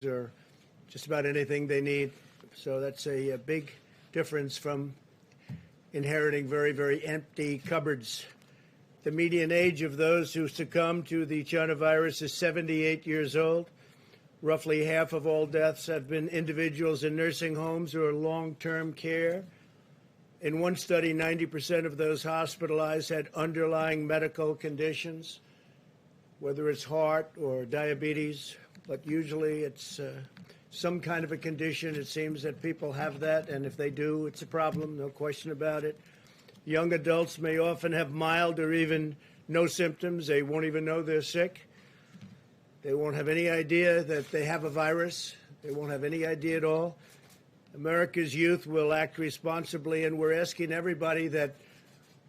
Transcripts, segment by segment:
or just about anything they need. So that's a big difference from inheriting very, very empty cupboards. The median age of those who succumb to the China virus is 78 years old. Roughly half of all deaths have been individuals in nursing homes or long-term care. In one study, 90% of those hospitalized had underlying medical conditions, whether it's heart or diabetes, but usually it's some kind of a condition. It seems that people have that, and if they do, it's a problem, no question about it. Young adults may often have mild or even no symptoms. They won't even know they're sick. They won't have any idea that they have a virus. They won't have any idea at all. America's youth will act responsibly, and we're asking everybody that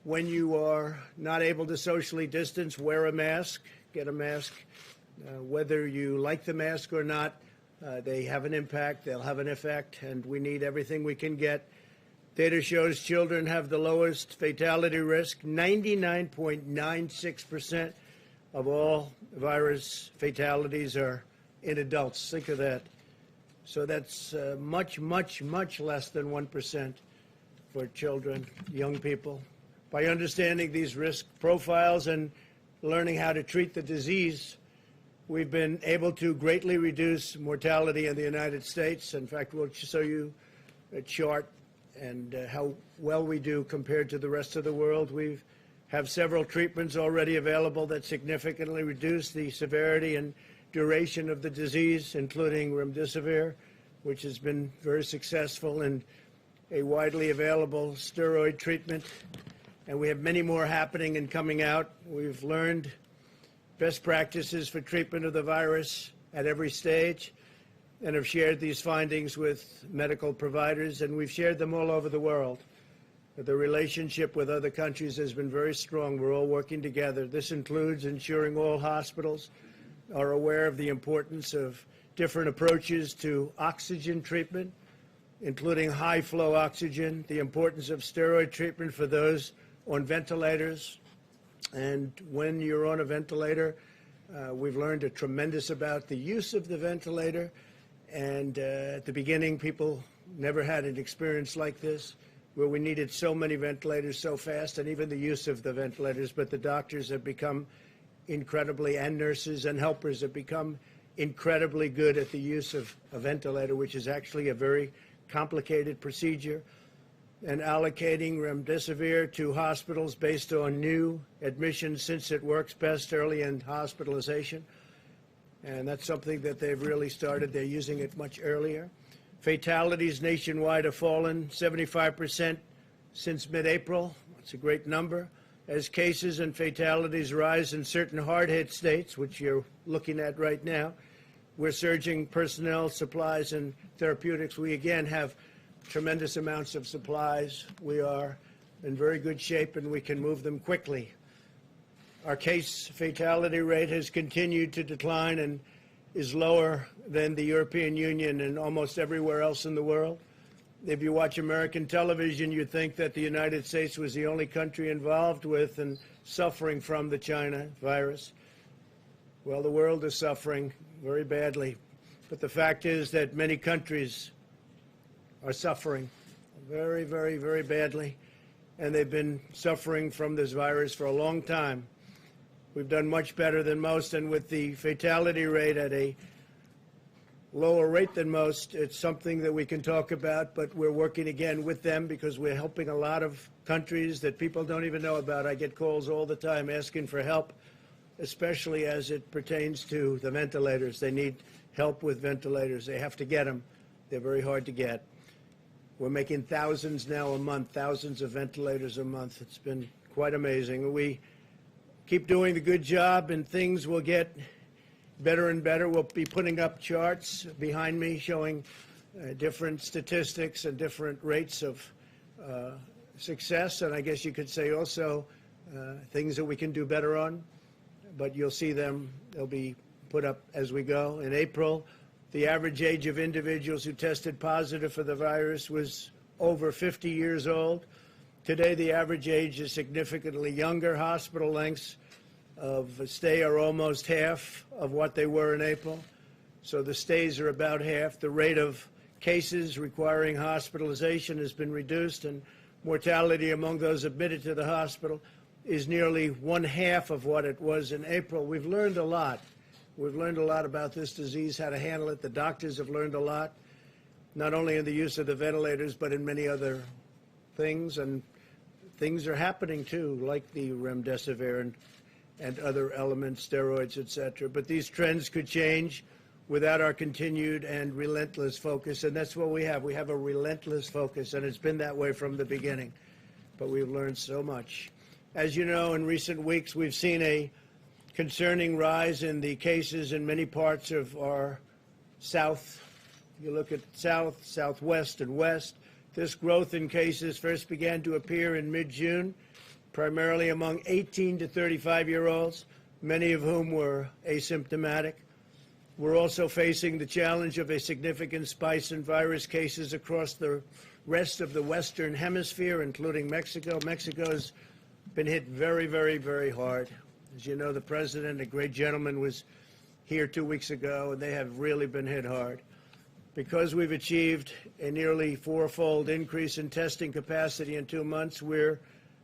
when you are not able to socially distance, wear a mask, get a mask. Whether you like the mask or not, they have an impact, they'll have an effect, and we need everything we can get. Data shows children have the lowest fatality risk. 99.96% of all virus fatalities are in adults. Think of that. So that's much, much, much less than 1% for children, young people. By understanding these risk profiles and learning how to treat the disease, we've been able to greatly reduce mortality in the United States. In fact, we'll show you a chart and how well we do compared to the rest of the world. We have several treatments already available that significantly reduce the severity and duration of the disease, including remdesivir, which has been very successful, and a widely available steroid treatment. And we have many more happening and coming out. We've learned best practices for treatment of the virus at every stage and have shared these findings with medical providers, and we've shared them all over the world. The relationship with other countries has been very strong. We're all working together. This includes ensuring all hospitals are aware of the importance of different approaches to oxygen treatment, including high-flow oxygen, the importance of steroid treatment for those on ventilators. And when you're on a ventilator, we've learned a tremendous about the use of the ventilator. And at the beginning, people never had an experience like this, where we needed so many ventilators so fast, and even the use of the ventilators. But the doctors have become incredibly, and nurses and helpers have become incredibly good at the use of a ventilator, which is actually a very complicated procedure, and allocating remdesivir to hospitals based on new admissions, since it works best early in hospitalization. And that's something that they've really started. They're using it much earlier. Fatalities nationwide have fallen 75% since mid-April. That's a great number. As cases and fatalities rise in certain hard-hit states, which you're looking at right now, we're surging personnel, supplies, and therapeutics. We, again, have tremendous amounts of supplies. We are in very good shape, and we can move them quickly. Our case fatality rate has continued to decline and is lower than the European Union and almost everywhere else in the world. If you watch American television, you think that the United States was the only country involved with and suffering from the China virus. Well, the world is suffering very badly. But the fact is that many countries are suffering very, very, very badly. And they've been suffering from this virus for a long time. We've done much better than most, and with the fatality rate at a lower rate than most, it's something that we can talk about, but we're working again with them because we're helping a lot of countries that people don't even know about. I get calls all the time asking for help, especially as it pertains to the ventilators. They need help with ventilators. They have to get them. They're very hard to get. We're making thousands now a month, thousands of ventilators a month. It's been quite amazing. We keep doing the good job, and things will get better and better. We'll be putting up charts behind me showing different statistics and different rates of success, and I guess you could say also things that we can do better on. But you'll see them. They'll be put up as we go. In April, the average age of individuals who tested positive for the virus was over 50 years old. Today, the average age is significantly younger. Hospital lengths of stay are almost half of what they were in April. So the stays are about half. The rate of cases requiring hospitalization has been reduced, and mortality among those admitted to the hospital is nearly one half of what it was in April. We've learned a lot. We've learned a lot about this disease, how to handle it. The doctors have learned a lot, not only in the use of the ventilators, but in many other things. And things are happening, too, like the remdesivir and other elements, steroids, et cetera. But these trends could change without our continued and relentless focus. And that's what we have. We have a relentless focus, and it's been that way from the beginning. But we've learned so much. As you know, in recent weeks, we've seen a concerning rise in the cases in many parts of our South. You look at South, Southwest, and West. This growth in cases first began to appear in mid-June, primarily among 18 to 35-year-olds, many of whom were asymptomatic. We're also facing the challenge of a significant spike in virus cases across the rest of the Western Hemisphere, including Mexico. Mexico's been hit very, very, very hard. As you know, the president, a great gentleman, was here 2 weeks ago, and they have really been hit hard. Because we've achieved a nearly four-fold increase in testing capacity in 2 months, we're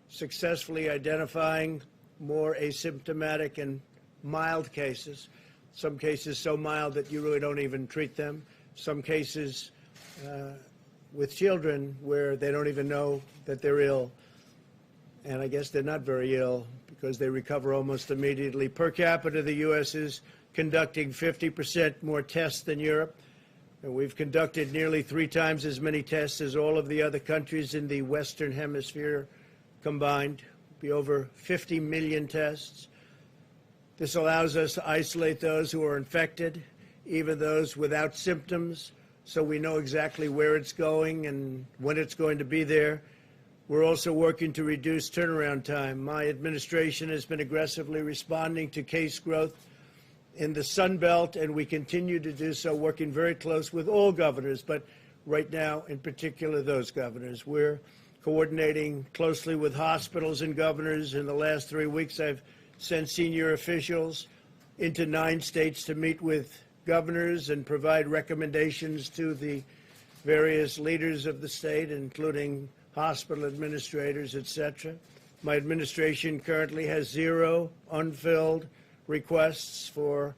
successfully identifying more asymptomatic and mild cases. Some cases so mild that you really don't even treat them. Some cases with children where they don't even know that they're ill. And I guess they're not very ill because they recover almost immediately. Per capita, the U.S. is conducting 50% more tests than Europe. And we've conducted nearly 3 times as many tests as all of the other countries in the Western Hemisphere combined. Be over 50 million tests. This allows us to isolate those who are infected, even those without symptoms, so we know exactly where it's going and when it's going to be there. We're also working to reduce turnaround time. My administration has been aggressively responding to case growth in the Sun Belt, and we continue to do so, working very close with all governors, but right now, in particular, those governors. We're coordinating closely with hospitals and governors. In the last 3 weeks, I've sent senior officials into 9 states to meet with governors and provide recommendations to the various leaders of the state, including hospital administrators, et cetera. My administration currently has 0 unfulfilled requests for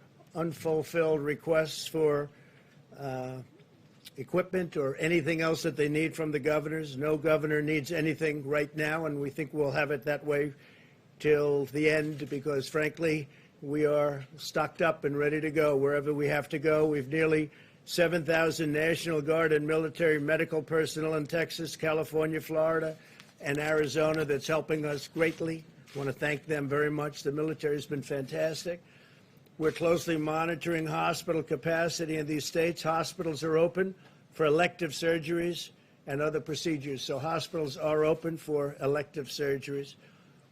equipment or anything else that they need from the governors. No governor needs anything right now, and we think we'll have it that way till the end because, frankly, we are stocked up and ready to go wherever we have to go. We've nearly 7,000 National Guard and military medical personnel in Texas, California, Florida, and Arizona that's helping us greatly. I want to thank them very much. The military has been fantastic. We're closely monitoring hospital capacity in these states. Hospitals are open for elective surgeries and other procedures. So hospitals are open for elective surgeries.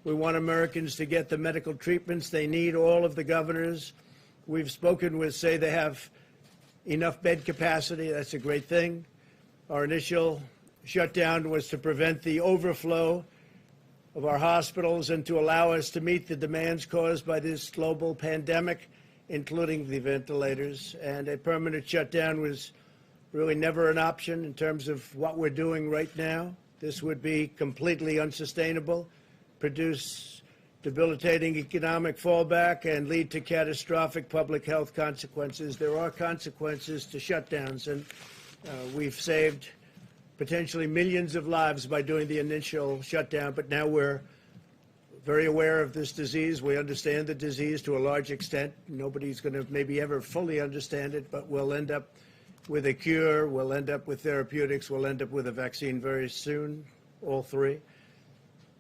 We want Americans to get the medical treatments they need. All of the governors we've spoken with say they have enough bed capacity. That's a great thing. Our initial shutdown was to prevent the overflow of our hospitals and to allow us to meet the demands caused by this global pandemic, including the ventilators. And a permanent shutdown was really never an option in terms of what we're doing right now. This would be completely unsustainable, produce debilitating economic fallback, and lead to catastrophic public health consequences. There are consequences to shutdowns, and we've saved potentially millions of lives by doing the initial shutdown, but now we're very aware of this disease. We understand the disease to a large extent. Nobody's going to maybe ever fully understand it, but we'll end up with a cure, we'll end up with therapeutics, we'll end up with a vaccine very soon, all 3.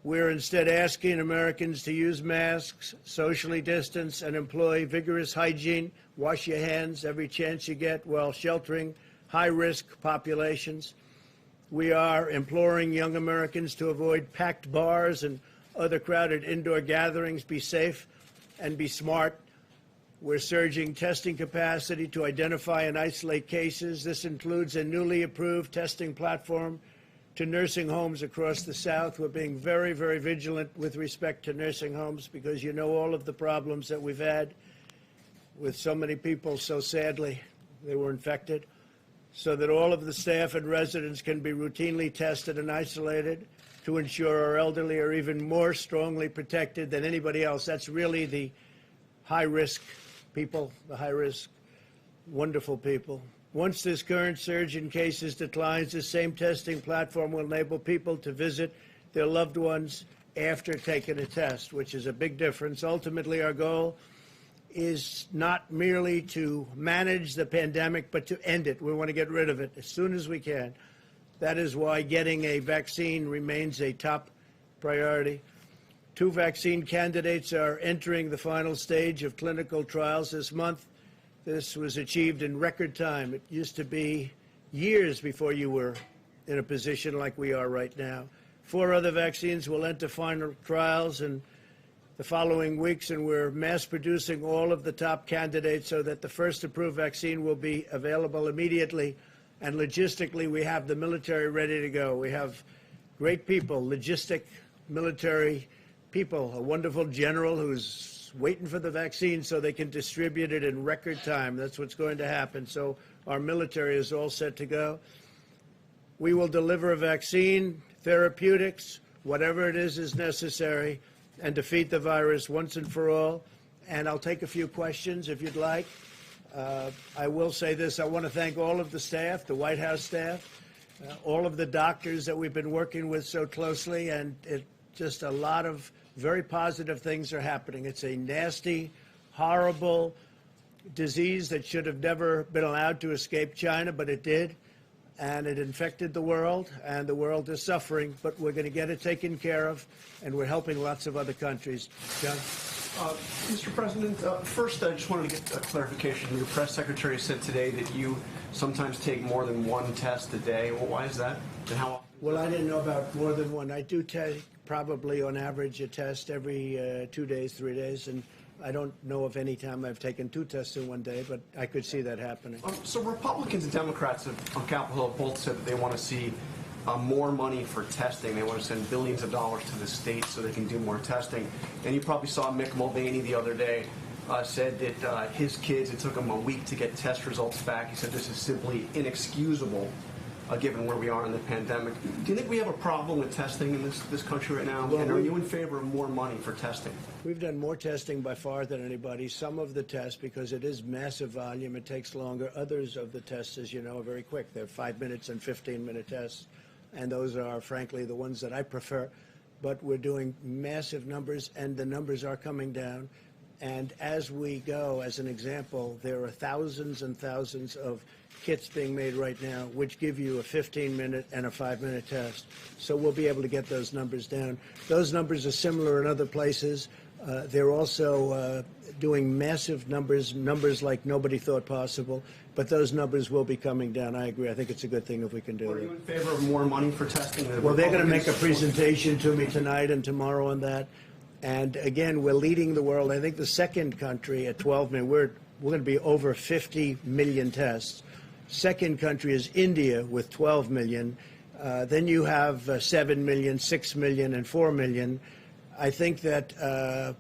We're instead asking Americans to use masks, socially distance, and employ vigorous hygiene. Wash your hands every chance you get while sheltering high-risk populations. We are imploring young Americans to avoid packed bars and other crowded indoor gatherings. Be safe and be smart. We're surging testing capacity to identify and isolate cases. This includes a newly approved testing platform to nursing homes across the South. We're being very, very vigilant with respect to nursing homes because you know all of the problems that we've had with so many people so sadly they were infected, so that all of the staff and residents can be routinely tested and isolated to ensure our elderly are even more strongly protected than anybody else. That's really the high-risk people, the high-risk, wonderful people. Once this current surge in cases declines, the same testing platform will enable people to visit their loved ones after taking a test, which is a big difference. Ultimately, our goal is not merely to manage the pandemic, but to end it. We want to get rid of it as soon as we can. That is why getting a vaccine remains a top priority. 2 vaccine candidates are entering the final stage of clinical trials this month. This was achieved in record time. It used to be years before you were in a position like we are right now. 4 other vaccines will enter final trials in the following weeks, and we're mass producing all of the top candidates so that the first approved vaccine will be available immediately. And logistically, we have the military ready to go. We have great people, logistic military people, a wonderful general who's waiting for the vaccine so they can distribute it in record time. That's what's going to happen. So our military is all set to go. We will deliver a vaccine, therapeutics, whatever it is necessary, and defeat the virus once and for all. And I'll take a few questions if you'd like. I will say this. I want to thank all of the staff, the White House staff, all of the doctors that we've been working with so closely, and just a lot of very positive things are happening. It's a nasty, horrible disease that should have never been allowed to escape China, but it did. And it infected the world, and the world is suffering, but we're going to get it taken care of, and we're helping lots of other countries. John? Mr. President, first I just wanted to get a clarification. Your press secretary said today that you sometimes take more than 1 test a day. Well, why is that? And how often? Well, I didn't know about more than 1. I do take probably on average a test every 2 days, 3 days, and I don't know of any time I've taken 2 tests in 1 day, but I could see that happening. So Republicans and Democrats on Capitol Hill both said that they want to see more money for testing. They want to send billions of dollars to the states so they can do more testing. And you probably saw Mick Mulvaney the other day said that his kids, it took them a week to get test results back. He said this is simply inexcusable given where we are in the pandemic. Do you think we have a problem with testing in this country right now? Well, and are you in favor of more money for testing? We've done more testing by far than anybody. Some of the tests, because it is massive volume, it takes longer. Others of the tests, as you know, are very quick. They're 5-minute and 15-minute tests, and those are, frankly, the ones that I prefer. But we're doing massive numbers, and the numbers are coming down. And as we go, as an example, there are thousands and thousands of kits being made right now, which give you a 15-minute and a 5-minute test. So we'll be able to get those numbers down. Those numbers are similar in other places. They're also doing massive numbers like nobody thought possible. But those numbers will be coming down. I agree. I think it's a good thing if we can do it. Are you in favor of more money for testing? Well, they're going to make a presentation to me tonight and tomorrow on that. And again, we're leading the world. I think the second country at 12 million, we're going to be over 50 million tests. Second country is India with 12 million. Then you have 7 million, 6 million, and 4 million. I think that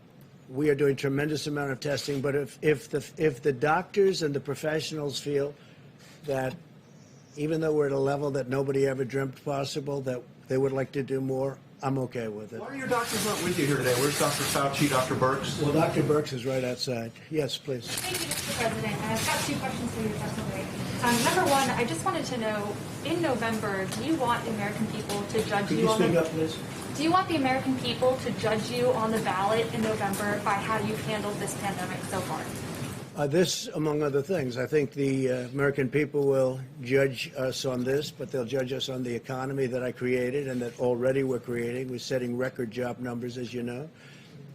we are doing a tremendous amount of testing. But if the doctors and the professionals feel that even though we're at a level that nobody ever dreamt possible, that they would like to do more, I'm okay with it. Why are your doctors not with you here today? Where's Dr. Fauci, Dr. Birx? Well, Dr. Birx is right outside. Yes, please. Thank you, Mr. President. I've got 2 questions for you, if that's okay. Number 1, I just wanted to know, in November, do you want the American people to judge Could you you on speak the... up, please? Do you want the American people to judge you on the ballot in November by how you've handled this pandemic so far? This, among other things. I think the American people will judge us on this, but they'll judge us on the economy that I created and that already we're creating. We're setting record job numbers, as you know.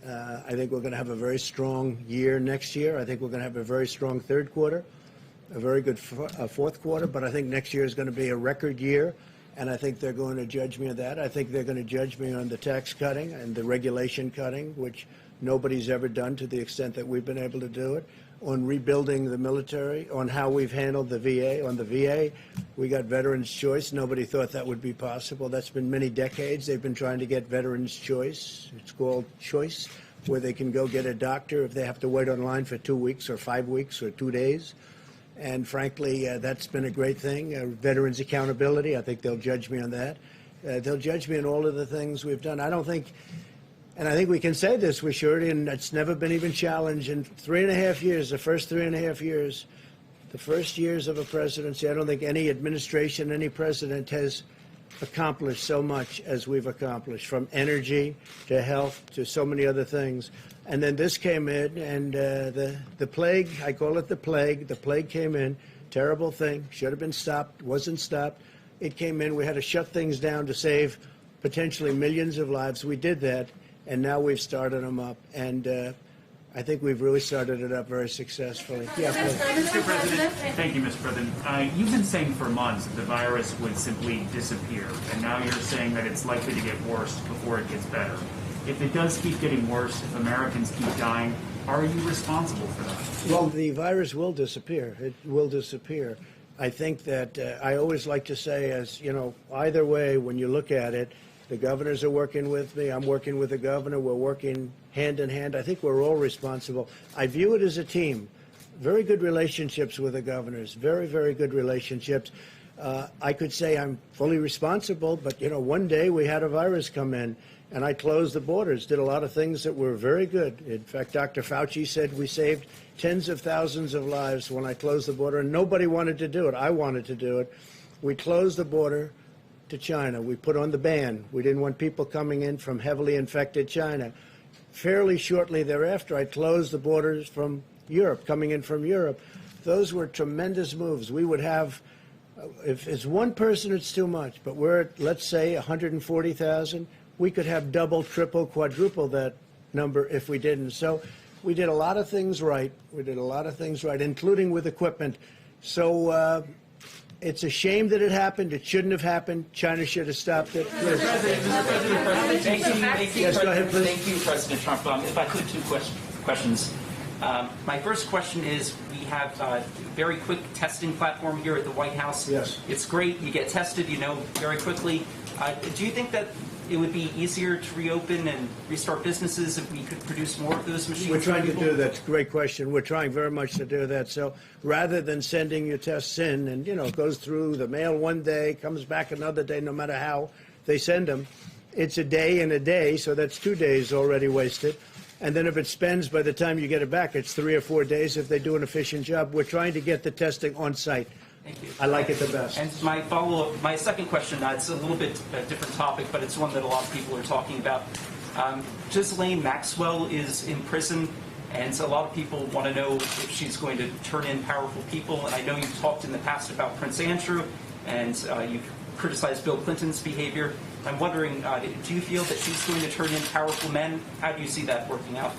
I think we're going to have a very strong year next year. I think we're going to have a very strong third quarter, a very good fourth quarter, but I think next year is going to be a record year, and I think they're going to judge me on that. I think they're going to judge me on the tax cutting and the regulation cutting, which nobody's ever done to the extent that we've been able to do it, on rebuilding the military, on how we've handled the VA. On the VA, we got Veterans Choice. Nobody thought that would be possible. That's been many decades. They've been trying to get Veterans Choice. It's called Choice, where they can go get a doctor if they have to wait online for 2 weeks or 5 weeks or 2 days. And frankly, that's been a great thing. Veterans accountability, I think they'll judge me on that. They'll judge me on all of the things we've done. I don't think, and I think we can say this with surety, and it's never been even challenged in 3.5 years, the first 3.5 years, the first years of a presidency, I don't think any administration, any president has accomplished so much as we've accomplished, from energy to health to so many other things. And then this came in, and the plague, I call it the plague came in, terrible thing, should have been stopped, wasn't stopped. It came in, we had to shut things down to save potentially millions of lives. We did that, and now we've started them up. And I think we've really started it up very successfully. Yeah, Mr. President, thank you, Mr. President. You've been saying for months that the virus would simply disappear, and now you're saying that it's likely to get worse before it gets better. If it does keep getting worse, if Americans keep dying, are you responsible for that? Well, the virus will disappear. It will disappear. I think that I always like to say, as you know, either way, when you look at it, the governors are working with me. I'm working with the governor. We're working hand in hand. I think we're all responsible. I view it as a team. Very good relationships with the governors. Very, very good relationships. I could say I'm fully responsible, but, you know, one day we had a virus come in, and I closed the borders, did a lot of things that were very good. In fact, Dr. Fauci said we saved tens of thousands of lives when I closed the border, and nobody wanted to do it. I wanted to do it. We closed the border to China. We put on the ban. We didn't want people coming in from heavily infected China. Fairly shortly thereafter, I closed the borders from Europe, coming in from Europe. Those were tremendous moves. We would have, if it's one person, it's too much, but we're at, let's say, 140,000. We could have double, triple, quadruple that number if we didn't. So we did a lot of things right. We did a lot of things right, including with equipment. So it's a shame that it happened. It shouldn't have happened. China should have stopped it. Thank you, Yes, go ahead, please. Thank you, President Trump. If I could, two questions. My first question is, we have a very quick testing platform here at the White House. Yes. It's great. You get tested, you know, very quickly. Do you think that it would be easier to reopen and restart businesses if we could produce more of those machines? We're trying to do that. It's a great question. We're trying very much to do that. So rather than sending your tests in and, you know, it goes through the mail one day, comes back another day, no matter how they send them, it's a day and a day, so that's 2 days already wasted. And then if it spends by the time you get it back, it's 3 or 4 days if they do an efficient job. We're trying to get the testing on site. Thank you. I like it the best. And my follow-up, my second question, it's a little bit a different topic, but it's one that a lot of people are talking about. Ghislaine Maxwell is in prison, and so a lot of people want to know if she's going to turn in powerful people. And I know you've talked in the past about Prince Andrew, and you've criticized Bill Clinton's behavior. I'm wondering, do you feel that she's going to turn in powerful men? How do you see that working out?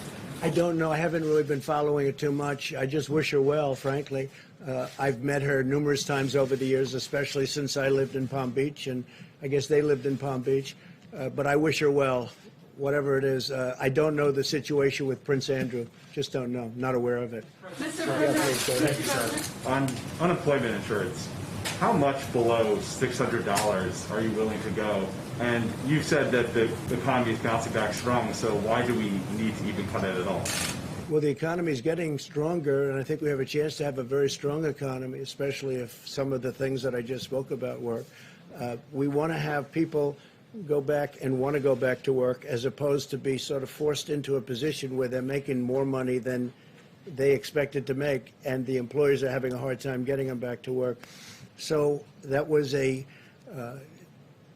I don't know. I haven't really been following it too much. I just wish her well, frankly. I've met her numerous times over the years, especially since I lived in Palm Beach, and I guess they lived in Palm Beach. But I wish her well, whatever it is. I don't know the situation with Prince Andrew. Just don't know. Not aware of it. Mr. Thank you, sir. On unemployment insurance, how much below $600 are you willing to go? And you said that the economy is bouncing back strong, so why do we need to even cut it at all? Well, the economy is getting stronger, and I think we have a chance to have a very strong economy, especially if some of the things that I just spoke about work. We want to have people go back and want to go back to work, as opposed to be sort of forced into a position where they're making more money than they expected to make, and the employers are having a hard time getting them back to work. So that was a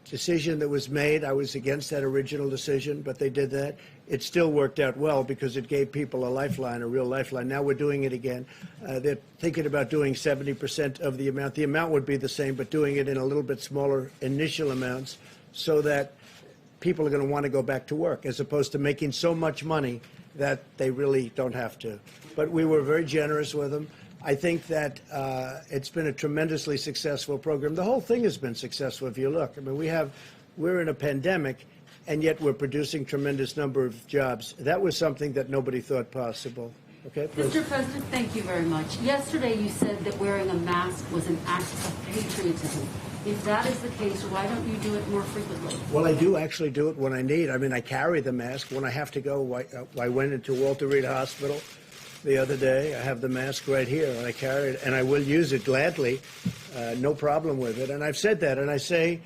decision that was made. I was against that original decision, but they did that. It still worked out well because it gave people a lifeline, a real lifeline. Now we're doing it again. They're thinking about doing 70% of the amount. The amount would be the same, but doing it in a little bit smaller initial amounts so that people are going to want to go back to work, as opposed to making so much money that they really don't have to. But we were very generous with them. I think that it's been a tremendously successful program. The whole thing has been successful if you look. I mean, we're in a pandemic, and yet we're producing tremendous number of jobs. That was something that nobody thought possible. Okay, please. Mr. President, thank you very much. Yesterday you said that wearing a mask was an act of patriotism. If that is the case, why don't you do it more frequently? Well, I do actually do it when I need. I mean, I carry the mask when I have to go. I went into Walter Reed Hospital. the other day. I have the mask right here, and I carry it, and I will use it gladly. No problem with it. And I've said that, and I say,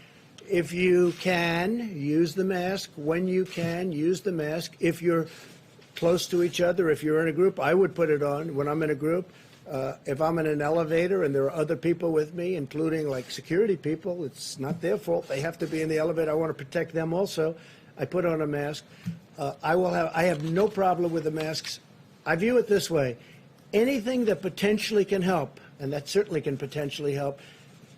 if you can, use the mask. When you can, use the mask. If you're close to each other, if you're in a group, I would put it on when I'm in a group. If I'm in an elevator and there are other people with me, including like security people, it's not their fault. They have to be in the elevator. I want to protect them also. I put on a mask. I have no problem with the masks. I view it this way. Anything that potentially can help, and that certainly can potentially help,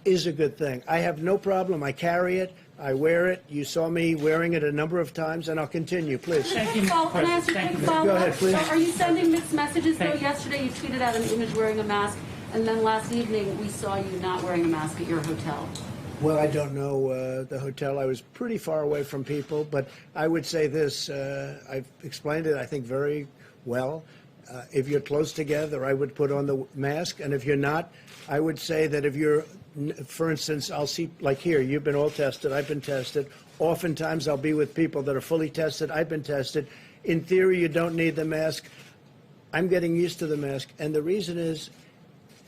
is a good thing. I have no problem. I carry it. I wear it. You saw me wearing it a number of times, and I'll continue. Please. Can I ask you a quick follow-up? Go ahead, please. So are you sending mixed messages, though? Yesterday you tweeted out an image wearing a mask, and then last evening we saw you not wearing a mask at your hotel. Well, I don't know the hotel. I was pretty far away from people, but I would say this. I've explained it, I think, very well. If you're close together, I would put on the mask, and if you're not, I would say that if you're, for instance, I'll see, like here, you've been all tested, I've been tested. Oftentimes I'll be with people that are fully tested, I've been tested. In theory, you don't need the mask. I'm getting used to the mask, and the reason is,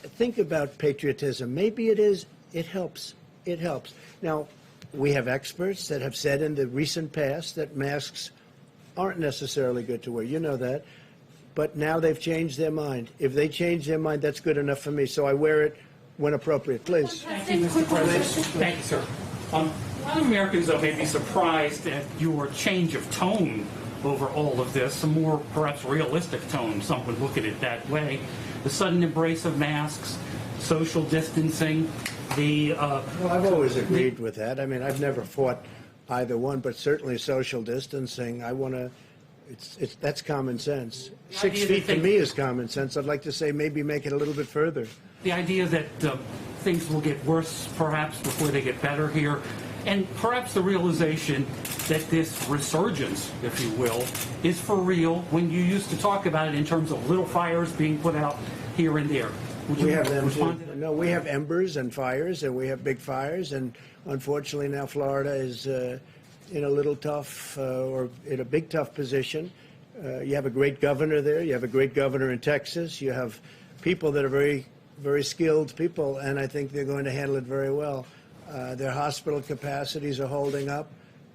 think about patriotism. Maybe it is, it helps. It helps. Now, we have experts that have said in the recent past that masks aren't necessarily good to wear. You know that. But now they've changed their mind. If they change their mind, that's good enough for me. So I wear it when appropriate. Please. Thank you, Mr. President. Thank you, sir. A lot of Americans, though, may be surprised at your change of tone over all of this, a more perhaps realistic tone. Some would look at it that way. The sudden embrace of masks, social distancing, well, I've always agreed with that. I mean, I've never fought either one, but certainly social distancing. I want to. That's common sense. 6 feet to me is common sense. I'd like to say maybe make it a little bit further. The idea that things will get worse perhaps before they get better here, and perhaps the realization that this resurgence, if you will, is for real when you used to talk about it in terms of little fires being put out here and there. We have them too. No, we have embers and fires, and we have big fires, and unfortunately now Florida is in a little tough or in a big tough position. You have a great governor there. You have a great governor in Texas. You have people that are very, very skilled people, and I think they're going to handle it very well. Their hospital capacities are holding up,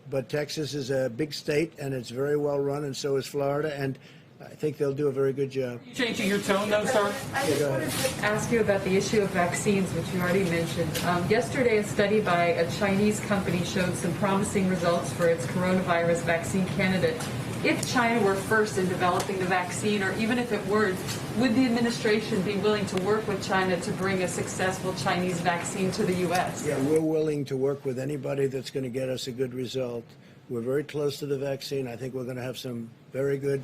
but Texas is a big state, and it's very well run, and so is Florida, and I think they'll do a very good job. Changing your tone, though, sir? I just wanted to ask you about the issue of vaccines, which you already mentioned. Yesterday, a study by a Chinese company showed some promising results for its coronavirus vaccine candidate. If China were first in developing the vaccine, or even if it weren't, would the administration be willing to work with China to bring a successful Chinese vaccine to the U.S.? Yeah, we're willing to work with anybody that's going to get us a good result. We're very close to the vaccine. I think we're going to have some very good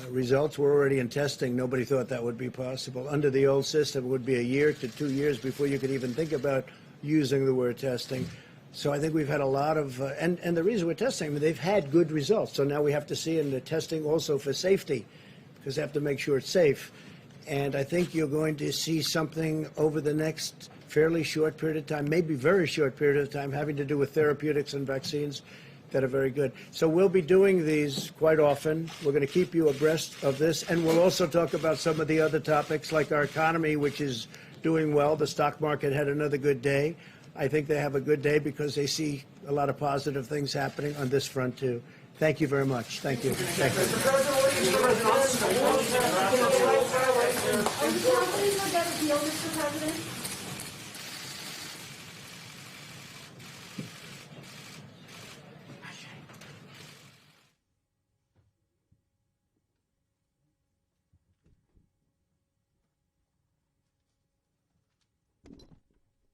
results. We're already in testing. Nobody thought that would be possible. Under the old system, it would be a year to 2 years before you could even think about using the word testing. So I think we've had a lot of, and the reason we're testing, I mean, they've had good results. So now we have to see in the testing also for safety, because they have to make sure it's safe. And I think you're going to see something over the next fairly short period of time, maybe very short period of time, having to do with therapeutics and vaccines that are very good. So we'll be doing these quite often. We're going to keep you abreast of this, and we'll also talk about some of the other topics like our economy, which is doing well. The stock market had another good day. I think they have a good day because they see a lot of positive things happening on this front, too. Thank you very much. Thank you. Thank you. Are you confident you'll get a deal, Mr. President?